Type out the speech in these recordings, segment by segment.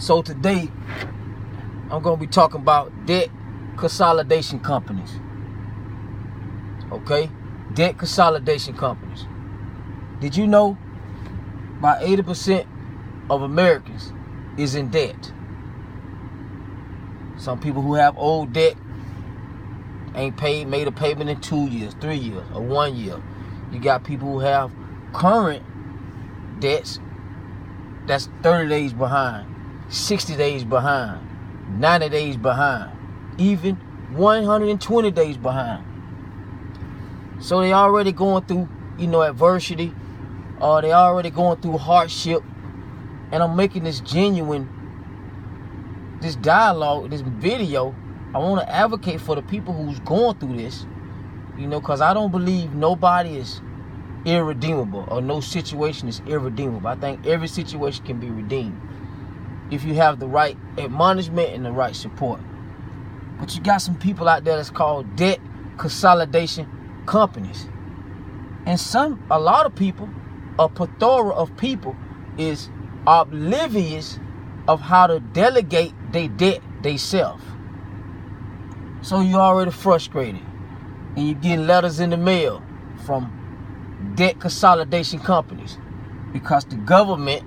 So today, I'm going to be talking about debt consolidation companies. Okay? Debt consolidation companies. Did you know about 80% of Americans is in debt? Some people who have old debt ain't made a payment in 2 years, 3 years, or 1 year. You got people who have current debts that's 30 days behind, 60 days behind, 90 days behind, even 120 days behind. So they already going through, adversity, or they already going through hardship. And I'm making this dialogue, this video. I want to advocate for the people who's going through this, because I don't believe nobody is irredeemable, or no situation is irredeemable. I think every situation can be redeemed if you have the right admonishment and the right support. But you got some people out there that's called debt consolidation companies. And a lot of people, a plethora of people, is oblivious of how to delegate their debt themselves. So you're already frustrated, and you're getting letters in the mail from debt consolidation companies because the government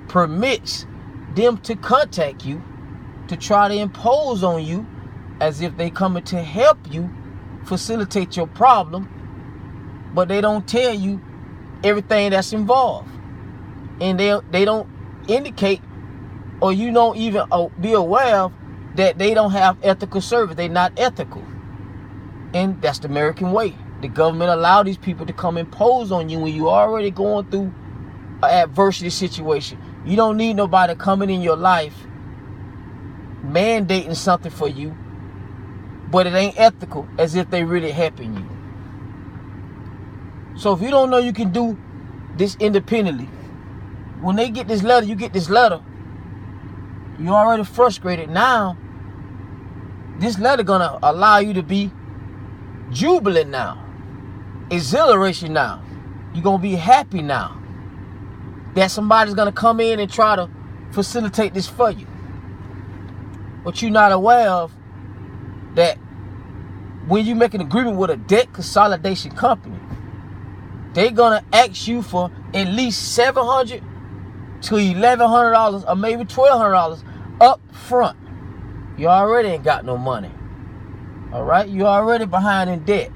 permits them to contact you to try to impose on you as if they coming to help you facilitate your problem, but they don't tell you everything that's involved, and they don't indicate, or you don't even be aware of, that they don't have ethical service. They're not ethical. And that's the American way. The government allow these people to come impose on you when you're already going through an adversity situation. You don't need nobody coming in your life mandating something for you, but it ain't ethical, as if they really helping you. So if you don't know you can do this independently, when they get this letter, you get this letter, you're already frustrated. Now, this letter gonna allow you to be jubilant now, exhilaration now. You're gonna be happy now that somebody's gonna come in and try to facilitate this for you. But you're not aware of that when you make an agreement with a debt consolidation company, they're gonna ask you for at least $700 to $1,100, or maybe $1,200 up front. You already ain't got no money. All right, you're already behind in debt.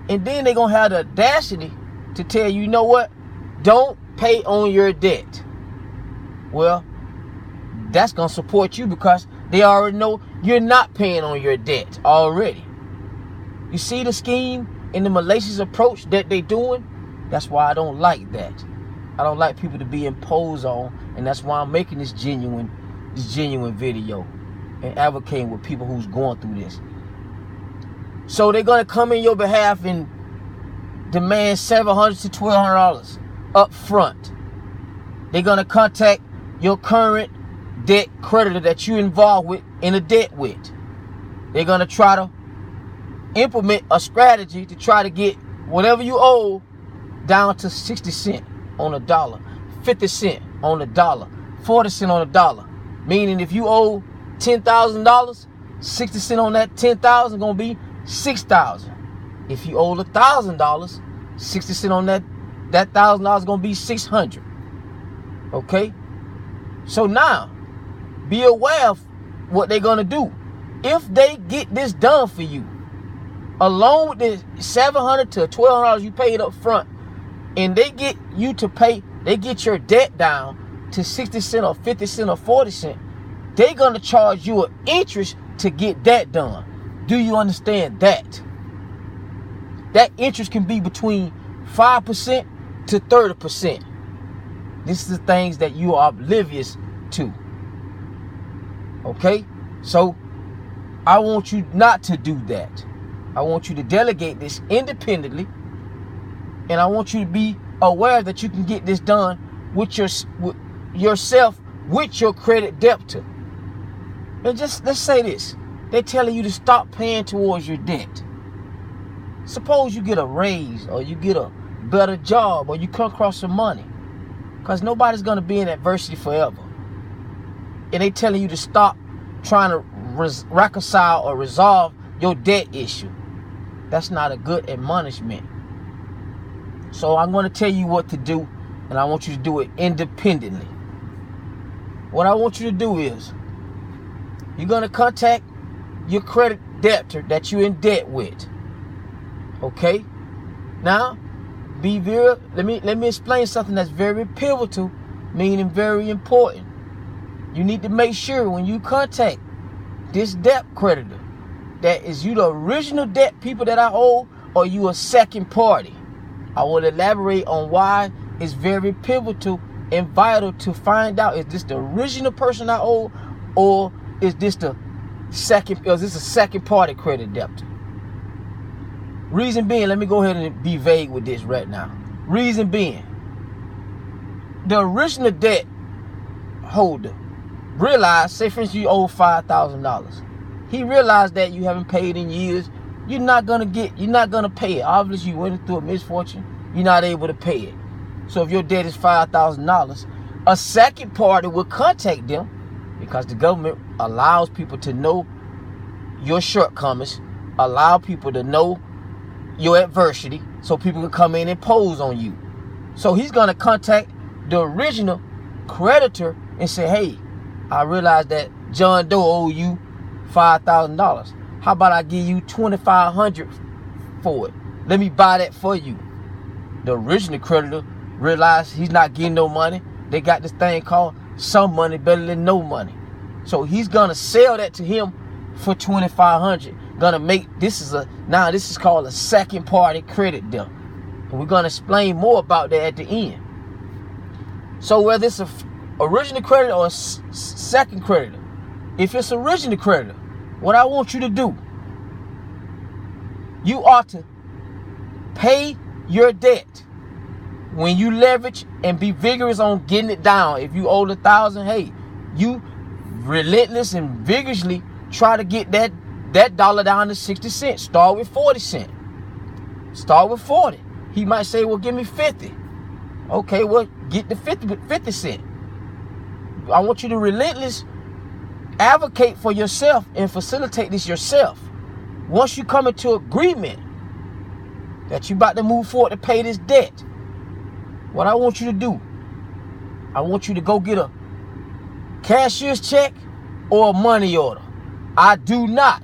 And then they're gonna have the audacity to tell you, what? Don't pay on your debt. Well, that's gonna support you because they already know you're not paying on your debt already. You see the scheme and the malicious approach that they're doing? That's why I don't like that. I don't like people to be imposed on, and that's why I'm making this genuine video and advocating with people who's going through this. So they're gonna come in your behalf and demand $700 to $1,200 up front. They're gonna contact your current debt creditor that you're involved with in a debt with. They're gonna try to implement a strategy to try to get whatever you owe down to 60 cents on the dollar, 50 cents on the dollar, 40 cents on the dollar. Meaning if you owe $10,000, 60 cents on that 10,000 gonna be 6,000. If you owe $1,000, 60 cents on that $1,000 gonna be 600. Okay? So now, be aware of what they're gonna do. If they get this done for you, along with the $700 to $1,200 you paid up front, and they get you to pay, they get your debt down to 60 cents or 50 cents or 40 cents, they're gonna charge you an interest to get that done. Do you understand that? That interest can be between 5% to 30%. This is the things that you are oblivious to. Okay? So, I want you not to do that. I want you to delegate this independently. And I want you to be aware that you can get this done with yourself, with your credit debtor. And just, let's say this. They're telling you to stop paying towards your debt. Suppose you get a raise, or you get a better job, or you come across some money. Because nobody's going to be in adversity forever. and they telling you to stop trying to reconcile or resolve your debt issue. That's not a good admonishment. So I'm going to tell you what to do, and I want you to do it independently. What I want you to do is, you're going to contact your credit debtor that you're in debt with. Okay? Now, let me explain something that's very pivotal, meaning very important. You need to make sure when you contact this debt creditor that is you the original debt people that I owe, or you a second party. I will elaborate on why it's very pivotal and vital to find out, is this the original person I owe, or is this a second party credit debtor? Reason being, let me go ahead and be vague with this right now. Reason being, the original debt holder realized, say for instance you owe $5,000. He realized that you haven't paid in years. You're not gonna pay it. Obviously you went through a misfortune. You're not able to pay it. So if your debt is $5,000, a second party will contact them, because the government allows people to know your shortcomings, allow people to know your adversity, so people can come in and pose on you. So he's gonna contact the original creditor and say, hey, I realize that John Doe owe you $5,000. How about I give you $2,500 for it? Let me buy that for you. The original creditor realized he's not getting no money. They got this thing called some money better than no money. So he's gonna sell that to him for $2,500. Gonna make this is called a second party credit debt. And we're gonna explain more about that at the end. So whether it's a original creditor or a second creditor, if it's original creditor, what I want you to do, you ought to pay your debt. When you leverage and be vigorous on getting it down. If you owe $1,000, hey, you relentless and vigorously try to get that dollar down to 60 cents. Start with 40 cents. Start with 40. He might say, well, give me 50. Okay, well, get the 50 cents. I want you to relentless advocate for yourself and facilitate this yourself. Once you come into agreement that you're about to move forward to pay this debt, what I want you to do, I want you to go get a cashier's check or a money order. I do not,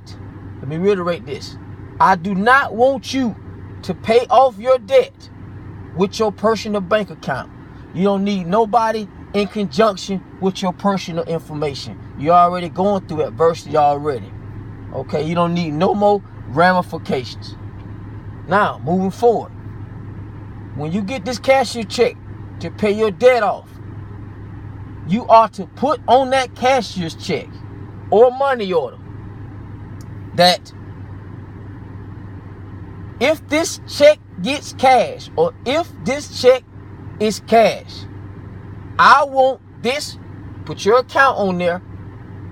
let me reiterate this, I do not want you to pay off your debt with your personal bank account. You don't need nobody in conjunction with your personal information. You're already going through adversity already. Okay, you don't need no more ramifications. Now, moving forward, when you get this cashier check to pay your debt off, you are to put on that cashier's check or money order that if this check gets cash, or if this check is cash, I want this, put your account on there,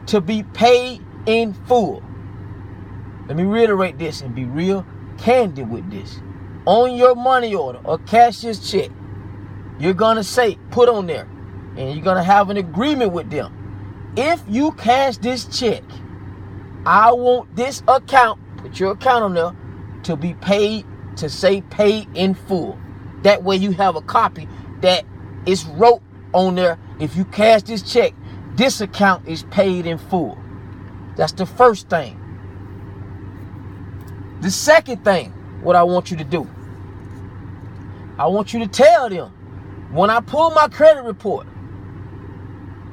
to be paid in full. Let me reiterate this and be real candid with this. On your money order or cashier's check, you're gonna say, put on there, and you're gonna have an agreement with them. If you cash this check, I want this account, put your account on there, to be paid, to say paid in full. That way you have a copy that is wrote on there. If you cash this check, this account is paid in full. That's the first thing. The second thing, what I want you to do, I want you to tell them, when I pull my credit report,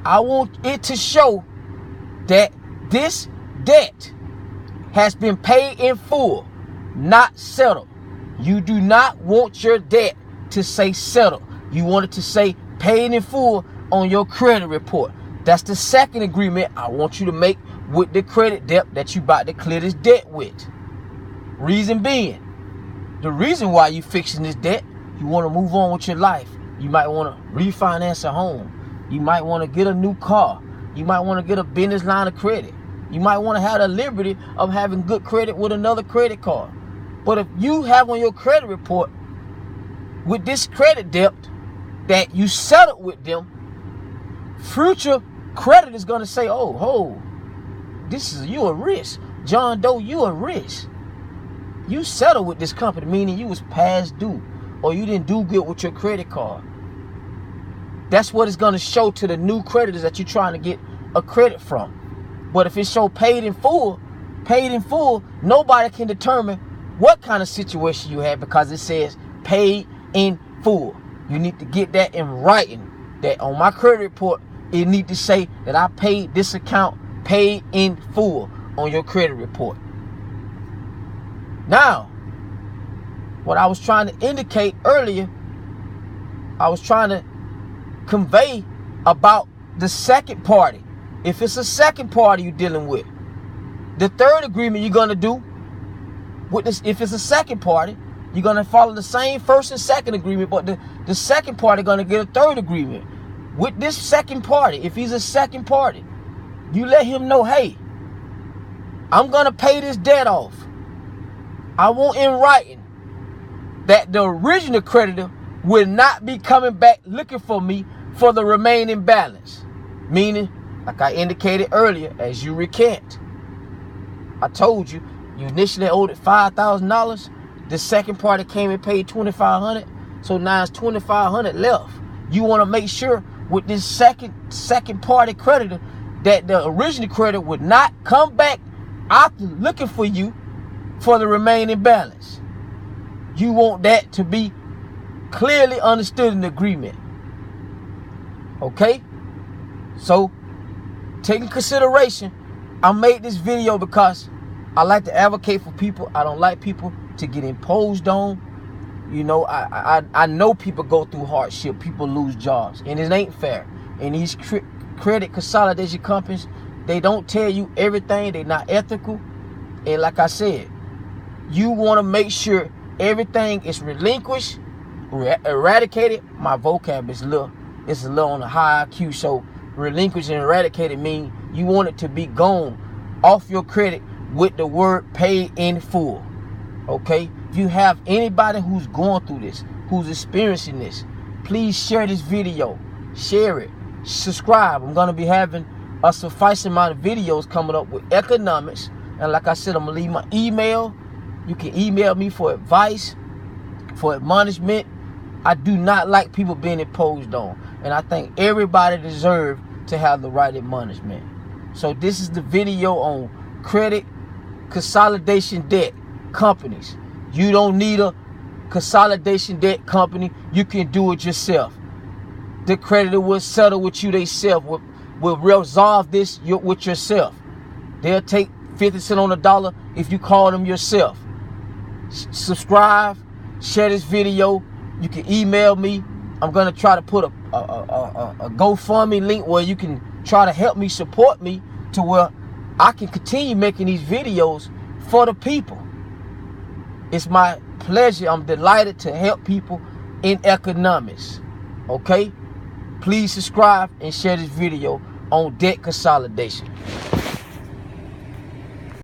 I want it to show that this debt has been paid in full, not settled. You do not want your debt to say settled. You want it to say paid in full on your credit report. That's the second agreement I want you to make with the credit debt that you about to clear this debt with. Reason being, the reason why you fixing this debt, you want to move on with your life. You might want to refinance a home. You might want to get a new car. You might want to get a business line of credit. You might want to have the liberty of having good credit with another credit card. But if you have on your credit report with this credit debt that you settled with them, future credit is going to say, oh, you a risk. John Doe, you a risk. You settled with this company, meaning you was past due, or you didn't do good with your credit card. That's what it's going to show to the new creditors that you're trying to get a credit from. But if it show paid in full, nobody can determine what kind of situation you had because it says paid in full. You need to get that in writing, that on my credit report, it need to say that I paid this account paid in full on your credit report. Now, what I was trying to indicate earlier, I was trying to convey about the second party. If it's a second party you're dealing with, the third agreement you're going to do with this, if it's a second party, you're going to follow the same first and second agreement, but the second party going to get a third agreement. With this second party, if he's a second party, you let him know, hey, I'm going to pay this debt off. I want in writing that the original creditor will not be coming back looking for me for the remaining balance. Meaning, like I indicated earlier, as you recant, I told you, you initially owed it $5,000. The second party came and paid $2,500. So now it's $2,500 left. You want to make sure with this second party creditor that the original creditor would not come back after looking for you for the remaining balance. You want that to be clearly understood in the agreement. Okay? So, taking consideration, I made this video because I like to advocate for people. I don't like people to get imposed on. You know, I know people go through hardship. People lose jobs. And it ain't fair. And these credit consolidation companies, they don't tell you everything. They're not ethical. And like I said, you want to make sure everything is relinquished, eradicated. My vocab is a little on the high IQ. So relinquished and eradicated mean you want it to be gone off your credit with the word paid in full. Okay? If you have anybody who's going through this, who's experiencing this, please share this video. Share it. Subscribe. I'm going to be having a sufficing amount of videos coming up with economics. And like I said, I'm going to leave my email. You can email me for advice, for admonishment. I do not like people being imposed on. And I think everybody deserves to have the right admonishment. So this is the video on credit consolidation debt companies. You don't need a consolidation debt company. You can do it yourself. The creditor will settle with you themselves. Will resolve this with yourself. They'll take 50 cents on the dollar if you call them yourself. Subscribe, share this video. You can email me. I'm going to try to put a GoFundMe link where you can try to help me, support me to where I can continue making these videos for the people. It's my pleasure. I'm delighted to help people in economics. Okay? Please subscribe and share this video on debt consolidation.